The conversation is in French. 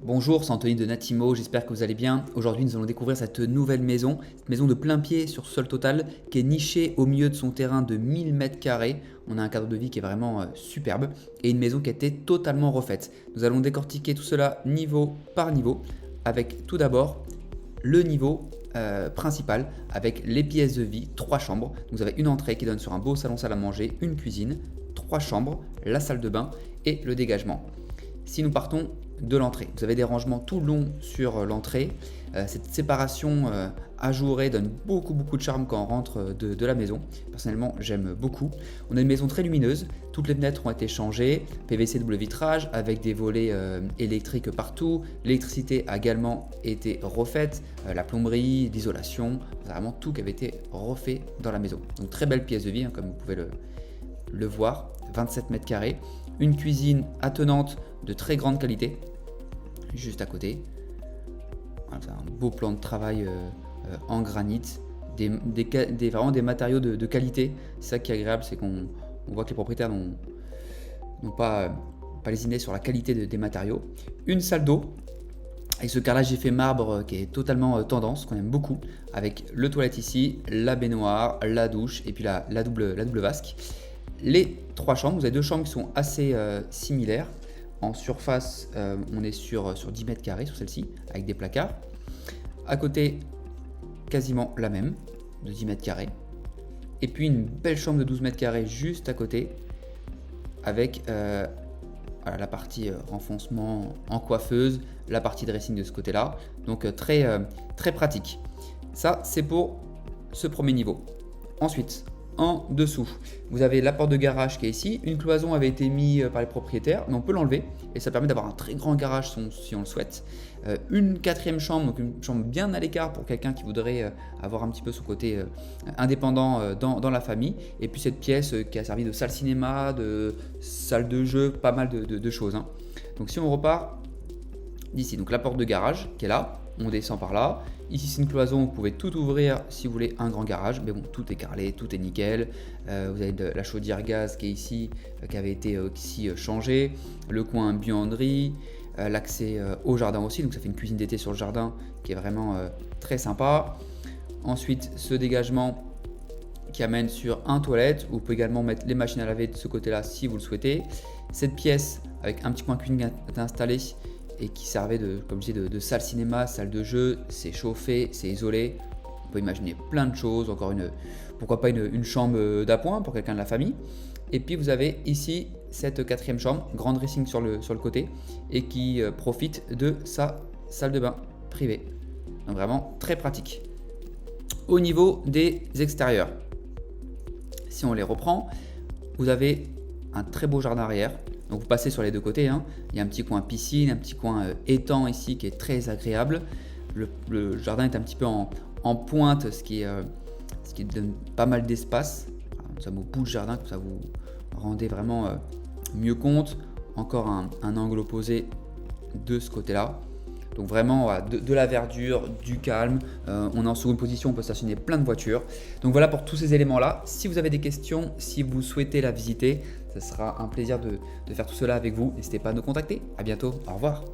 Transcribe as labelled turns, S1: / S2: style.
S1: Bonjour, c'est Anthony de Natimo, j'espère que vous allez bien. Aujourd'hui, nous allons découvrir cette nouvelle maison, cette maison de plein pied sur sol total qui est nichée au milieu de son terrain de 1000 mètres carrés. On a un cadre de vie qui est vraiment superbe et une maison qui a été totalement refaite. Nous allons décortiquer tout cela niveau par niveau avec tout d'abord le niveau principal avec les pièces de vie, 3 chambres. Donc, vous avez une entrée qui donne sur un beau salon salle à manger, une cuisine, 3 chambres, la salle de bain et le dégagement. Si nous partons de l'entrée, vous avez des rangements tout long sur l'entrée. Cette séparation ajourée donne beaucoup de charme quand on rentre de la maison. Personnellement, j'aime beaucoup. On a une maison très lumineuse. Toutes les fenêtres ont été changées. PVC double vitrage avec des volets électriques partout. L'électricité a également été refaite. La plomberie, l'isolation, vraiment tout qui avait été refait dans la maison. Donc très belle pièce de vie, comme vous pouvez le voir. 27 mètres carrés. Une cuisine attenante de très grande qualité, juste à côté. Voilà, c'est un beau plan de travail en granit, vraiment des matériaux de qualité. C'est ça qui est agréable, c'est qu'on voit que les propriétaires n'ont pas lésiné sur la qualité des matériaux. Une salle d'eau, avec ce carrelage effet marbre qui est totalement tendance, qu'on aime beaucoup, avec le toilette ici, la baignoire, la douche et puis la double vasque. Les 3 chambres, vous avez 2 chambres qui sont assez similaires. En surface, on est sur 10 mètres carrés sur celle-ci, avec des placards. À côté, quasiment la même, de 10 mètres carrés. Et puis une belle chambre de 12 mètres carrés juste à côté, avec voilà, la partie renfoncement en coiffeuse, la partie dressing de ce côté-là. Donc très pratique. Ça, c'est pour ce premier niveau. Ensuite, en dessous, vous avez la porte de garage qui est ici. Une cloison avait été mise par les propriétaires, mais on peut l'enlever et ça permet d'avoir un très grand garage si on le souhaite. Une 4e chambre, donc une chambre bien à l'écart pour quelqu'un qui voudrait avoir un petit peu son côté indépendant dans la famille. Et puis cette pièce qui a servi de salle cinéma, de salle de jeu, pas mal de choses. Donc si on repart d'ici, donc la porte de garage qui est là, on descend par là. Ici c'est une cloison, vous pouvez tout ouvrir si vous voulez un grand garage, mais bon, tout est carrelé, tout est nickel. Vous avez la chaudière gaz qui est ici, qui avait été ici changée, le coin buanderie, l'accès au jardin aussi, donc ça fait une cuisine d'été sur le jardin qui est vraiment très sympa. Ensuite, ce dégagement qui amène sur un toilette, vous pouvez également mettre les machines à laver de ce côté-là si vous le souhaitez. Cette pièce avec un petit coin cuisine installé et qui servait comme je disais, de salle cinéma, salle de jeu, c'est chauffé, c'est isolé. On peut imaginer plein de choses, pourquoi pas une chambre d'appoint pour quelqu'un de la famille. Et puis vous avez ici cette 4e chambre, grand dressing sur le côté et qui profite de sa salle de bain privée. Donc vraiment très pratique. Au niveau des extérieurs, si on les reprend, vous avez un très beau jardin arrière. Donc vous passez sur les 2 côtés, il y a un petit coin piscine, un petit coin étang ici qui est très agréable. Le jardin est un petit peu en pointe, ce qui donne pas mal d'espace. Nous sommes au bout du jardin, comme ça vous rendez vraiment mieux compte. Encore un angle opposé de ce côté-là. Donc vraiment voilà, de la verdure, du calme, on est en seconde position, on peut stationner plein de voitures. Donc voilà pour tous ces éléments-là. Si vous avez des questions, si vous souhaitez la visiter, ce sera un plaisir de faire tout cela avec vous. N'hésitez pas à nous contacter. À bientôt, au revoir.